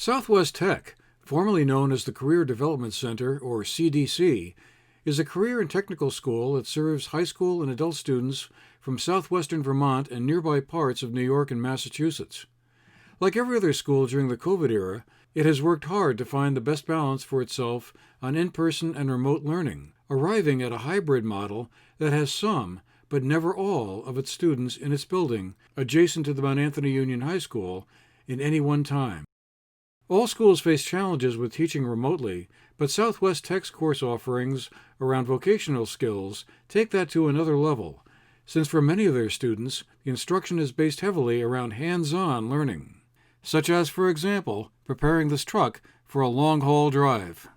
Southwest Tech, formerly known as the Career Development Center, or CDC, is a career and technical school that serves high school and adult students from southwestern Vermont and nearby parts of New York and Massachusetts. Like every other school during the COVID era, it has worked hard to find the best balance for itself on in person and remote learning, arriving at a hybrid model that has some, but never all, of its students in its building adjacent to the Mount Anthony Union High School in any one time. All schools face challenges with teaching remotely, but Southwest Tech's course offerings around vocational skills take that to another level, since for many of their students, the instruction is based heavily around hands-on learning, such as, for example, preparing this truck for a long-haul drive.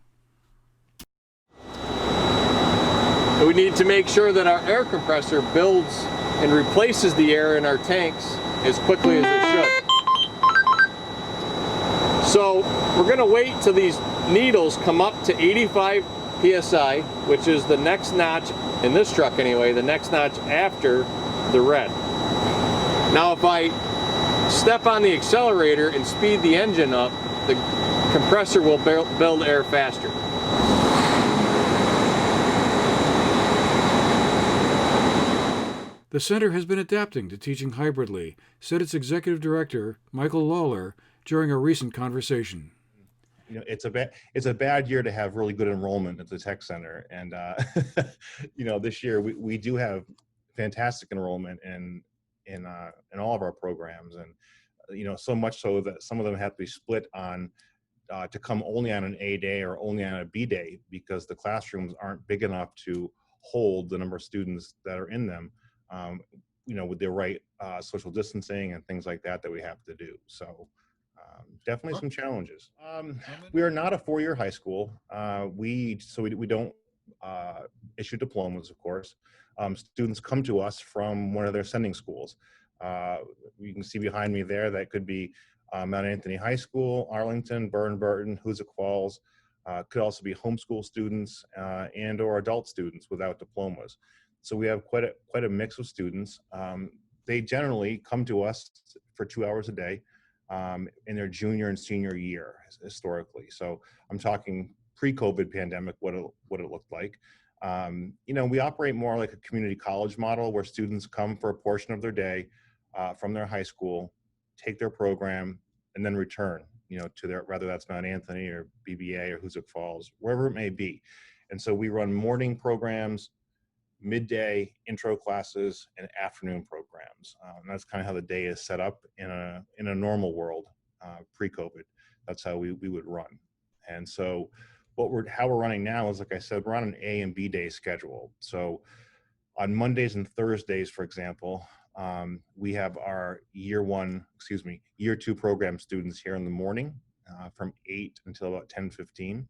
We need to make sure that our air compressor builds and replaces the air in our tanks as quickly as it should. So we're going to wait till these needles come up to 85 psi, which is the next notch, in this truck anyway, the next notch after the red. Now if I step on the accelerator and speed the engine up, the compressor will build air faster. The center has been adapting to teaching hybridly, said its executive director, Michael Lawler, during a recent conversation. You know, it's a bad year to have really good enrollment at the tech center, and you know, this year we do have fantastic enrollment in all of our programs, and you know, so much so that some of them have to be split on to come only on an A day or only on a B day because the classrooms aren't big enough to hold the number of students that are in them. You know, with the right social distancing and things like that we have to do. So definitely some challenges. We are not a four-year high school. We don't issue diplomas, of course. Students come to us from one of their sending schools. You can see behind me there, that could be Mount Anthony High School, Arlington, Burton, Hoosick Falls. Could also be homeschool students and or adult students without diplomas. So we have quite a mix of students. They generally come to us for 2 hours a day in their junior and senior year historically. So I'm talking pre-COVID pandemic, what it looked like. You know, we operate more like a community college model where students come for a portion of their day from their high school, take their program, and then return, you know, to whether that's Mount Anthony or BBA or Hoosick Falls, wherever it may be. And so we run morning programs, midday intro classes, and afternoon programs. And that's kind of how the day is set up in a normal world pre-COVID. That's how we would run. And so how we're running now is, like I said, we're on an A and B day schedule. So on Mondays and Thursdays, for example, we have our year two program students here in the morning from 8 until about 10:15.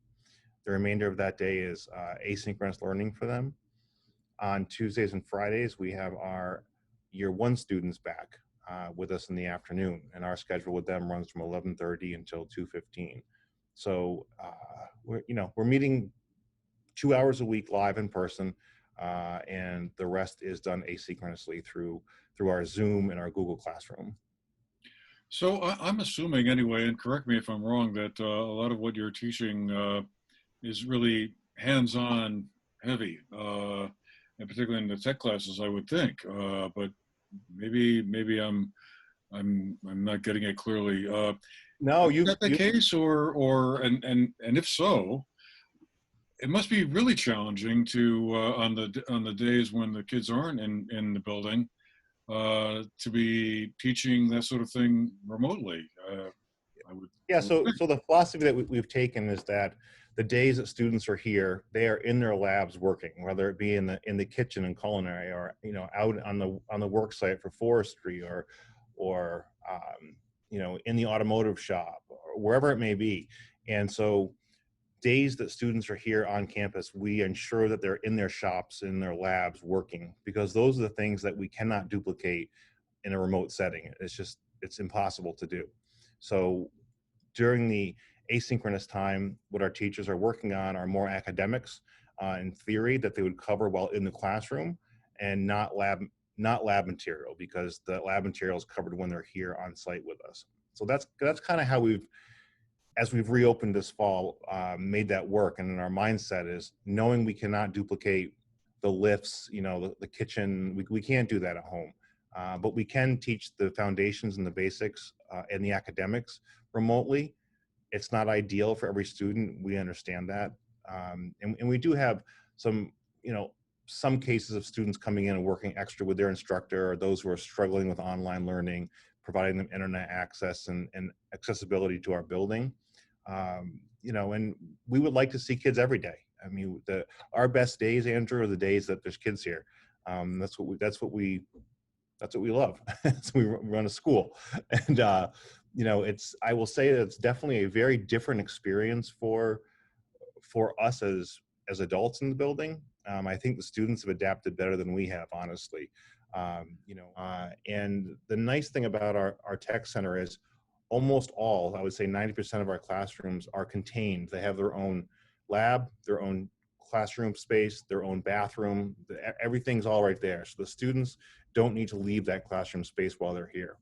The remainder of that day is asynchronous learning for them. On Tuesdays and Fridays, we have our year one students back with us in the afternoon, and our schedule with them runs from 11:30 until 2:15. So we're meeting 2 hours a week live in person, and the rest is done asynchronously through our Zoom and our Google Classroom. So I'm assuming anyway, and correct me if I'm wrong, that a lot of what you're teaching is really hands-on heavy. And particularly in the tech classes, I would think, but maybe I'm not getting it clearly. No, is that the case, and if so, it must be really challenging to on the days when the kids aren't in the building to be teaching that sort of thing remotely. So the philosophy that we've taken is that the days that students are here, they are in their labs working, whether it be in the kitchen and culinary, or you know, out on the work site for forestry, or you know, in the automotive shop, or wherever it may be. And so days that students are here on campus, we ensure that they're in their shops, in their labs working, because those are the things that we cannot duplicate in a remote setting. It's impossible to do. So during the asynchronous time, what our teachers are working on are more academics in theory that they would cover while in the classroom, and not lab material, because the lab material is covered when they're here on site with us. So that's kind of how we've as we've reopened this fall, made that work. And then our mindset is knowing we cannot duplicate the lifts, the kitchen, we can't do that at home. But we can teach the foundations and the basics and the academics remotely. It's not ideal for every student. We understand that. And we do have some, some cases of students coming in and working extra with their instructor, or those who are struggling with online learning, providing them internet access and accessibility to our building. And we would like to see kids every day. I mean, our best days, Andrew, are the days that there's kids here. That's what we love. So we run a school, and I will say that it's definitely a very different experience for us as adults in the building. I think the students have adapted better than we have, honestly. And the nice thing about our tech center is almost all, I would say 90% of our classrooms are contained. They have their own lab, their own classroom space, their own bathroom. Everything's all right there. So the students don't need to leave that classroom space while they're here.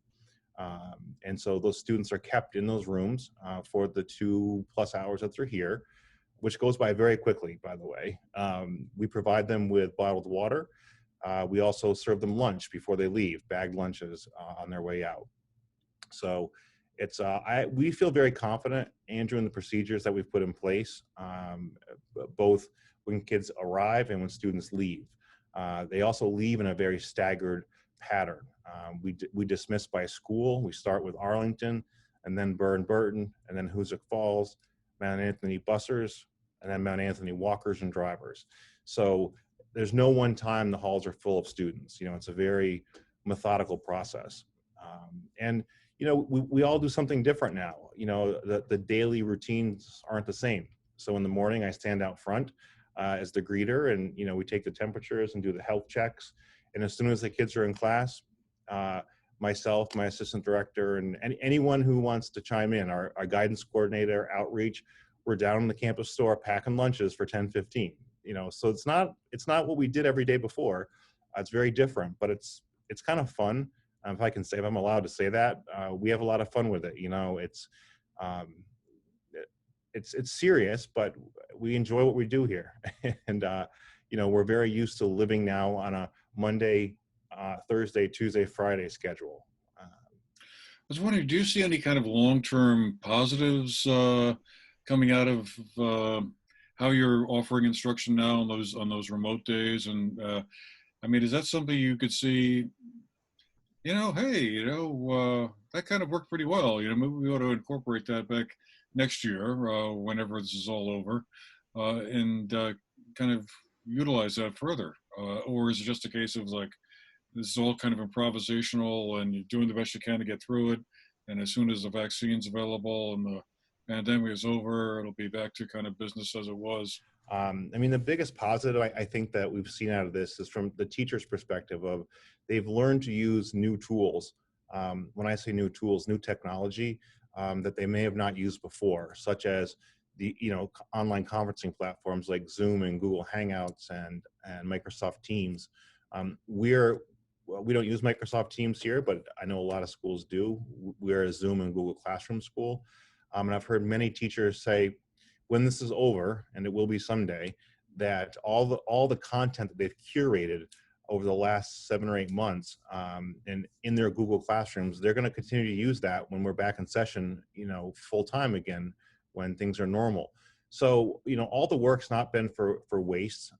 And so those students are kept in those rooms for the 2+ hours that they're here, which goes by very quickly, by the way. We provide them with bottled water. We also serve them lunch before they leave, bagged lunches on their way out. So it's we feel very confident, Andrew, in the procedures that we've put in place, both when kids arrive and when students leave. They also leave in a very staggered pattern. We dismiss by school. We start with Arlington, and then Burton, and then Hoosick Falls, Mount Anthony Bussers, and then Mount Anthony walkers and drivers. So there's no one time the halls are full of students. It's a very methodical process. And we all do something different now. The daily routines aren't the same. So in the morning, I stand out front as the greeter, and we take the temperatures and do the health checks. And as soon as the kids are in class, myself, my assistant director, and anyone who wants to chime in, our guidance coordinator, outreach, we're down in the campus store packing lunches for 10:15. So it's not what we did every day before. It's very different, but it's kind of fun. If I'm allowed to say that, we have a lot of fun with it. It's serious, but we enjoy what we do here. And, we're very used to living now on a Monday, Thursday, Tuesday, Friday schedule. I was wondering, do you see any kind of long-term positives coming out of how you're offering instruction now on those remote days? And is that something you could see? That kind of worked pretty well. Maybe we ought to incorporate that back next year, whenever this is all over, and kind of utilize that further. Or is it just a case of like, this is all kind of improvisational and you're doing the best you can to get through it, and as soon as the vaccine's available and the pandemic is over, it'll be back to kind of business as it was? The biggest positive I think that we've seen out of this is from the teacher's perspective of they've learned to use new tools. When I say new tools, new technology that they may have not used before, such as the online conferencing platforms like Zoom and Google Hangouts and Microsoft Teams. We don't use Microsoft Teams here, but I know a lot of schools do. We're a Zoom and Google Classroom school. And I've heard many teachers say, when this is over, and it will be someday, that all the content that they've curated over the last 7 or 8 months, and in their Google Classrooms, they're going to continue to use that when we're back in session, full time again, when things are normal. So, all the work's not been for waste,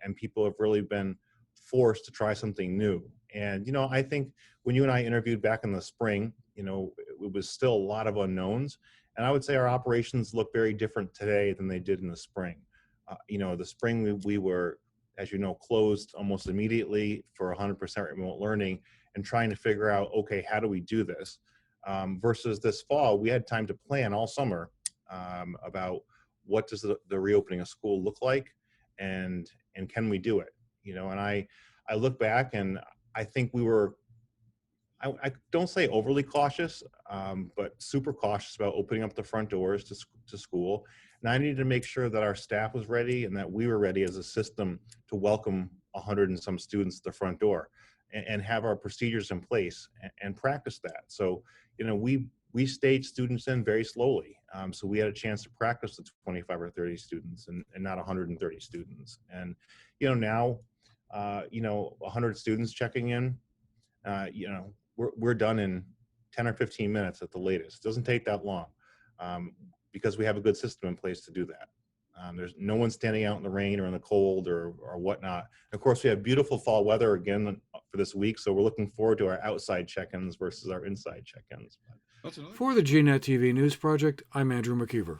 and people have really been forced to try something new. And, I think when you and I interviewed back in the spring, it was still a lot of unknowns. And I would say our operations look very different today than they did in the spring. The spring we were, as you know, closed almost immediately for 100% remote learning and trying to figure out, okay, how do we do this? Versus this fall, we had time to plan all summer about what does the reopening of school look like, and can we do it? And I look back and I think we were, I don't say overly cautious, but super cautious about opening up the front doors to school. And I needed to make sure that our staff was ready and that we were ready as a system to welcome 100 and some students at the front door and have our procedures in place and practice that. So, we we stage students in very slowly. So we had a chance to practice the 25 or 30 students and not 130 students. And, now, 100 students checking in, we're done in 10 or 15 minutes at the latest. It doesn't take that long because we have a good system in place to do that. There's no one standing out in the rain or in the cold or whatnot. And of course, we have beautiful fall weather again for this week, so we're looking forward to our outside check-ins versus our inside check-ins. For the GNAT-TV News Project, I'm Andrew McKeever.